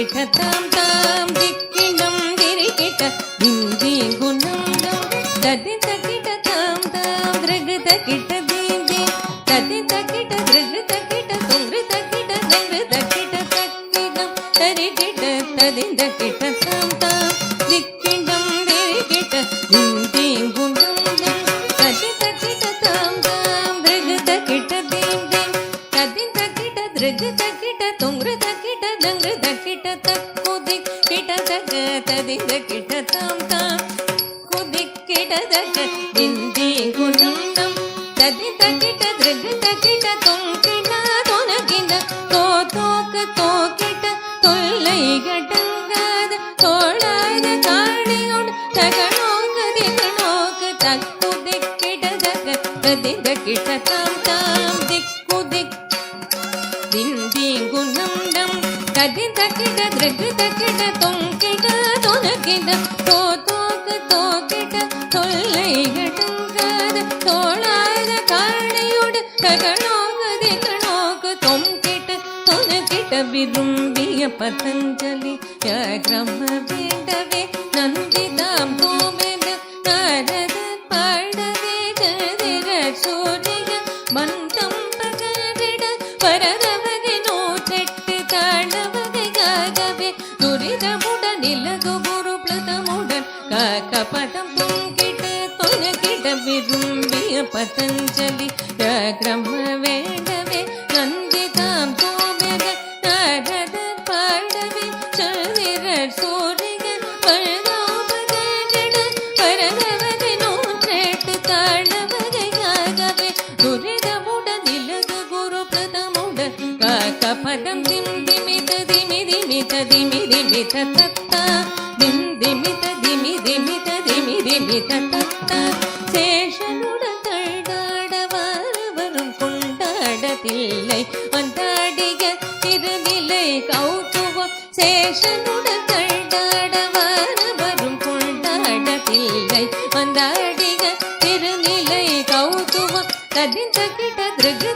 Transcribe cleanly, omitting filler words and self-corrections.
கிட்ட தாம் தாம் திக்கிடம் திரிகிட்ட திந்தி குணம் ததி தக்கிட்ட தாம் தாம் திரகு தக்கிட்ட தீந்தி ததி தக்கிட்ட திரகு தக்கிட்ட தொங்கு தக்கிட்ட தங்கு தக்கிட்ட தக்கிடம் தரிகிட்ட ததி தக்கிட்ட தாம் தாம் திக்கிடம் திரிகிட்ட திந்தி குணம் ததி தக்கிட்ட தாம் தாம் திரகு தக்கிட்ட தீந்தி ததி தக்கிட்ட திரகு தக்கிட்ட தொங்கு தக்கிட்ட தங்கு தக்கிட்ட தக்குதி கிட்ட தக்க ததி தக்கிட்ட தாம் தாம் குதி கிட்ட தக்க திந்தி குணம் ததி தக்கிட்ட திரகு தக்கிட்ட தொங்கிட தொனகிட தோ தோக்க தோக்கிட்ட தொல்லை கடங்காத தோளாத காணியோடு தகனோக்கு திகனோக்கு தக்குதி கிட்ட தக்க ததி தக்கிட்ட தாம் தாம் திக்குதி திந்தி குணம் ததி தக்கிட்ட திரகு தக்கிட்ட தொங்கிட தொனகிட தோ தோக்க தோக்கிட்ட தொல்லை கடங்காத தோளாத காணியோடு தகனோக்கு திகனோக்கு தொங்கிட்ட தொனகிட்ட விரும்பிய பதஞ்சலி கிரம வேண்டவே நந்திதாம் கோமென நாரத பாடவே ஜதிர சூரிய மந்தம் பகரிட பரதவகை நூற்றெட்டு தாழவகையாகவே துரிதமுடன் இலகு குரு பிளதமுடன் காக்க பதம் பொங்கிட்டு தொனகிட்ட விரும்பிய பதஞ்சலி கிரம வேண்டவே நந்திதாம் கோமென நாரத பாடவே சந்திர சூரிய பரதோபகரிட பரதவகை நூற்றெட்டு தாழவகையாகவே துரிதமுடன் இலகு குரு பிரதமுடன் காக்க பதம் திமித திமி திமித திமி திமித தத்தா திமித திமி திமித திமி திமித தத்தா சேஷனுடன் தள்ளாட வரும் கொண்டாடத்தில்லை வந்தாடிய திருநிலை கௌதுவம் சேஷனுடன் தள்ளாட வரும் கொண்டாடத்தில்லை வந்தாடிய திருநிலை கௌதுவம் ததி தக்கிட்ட திரகு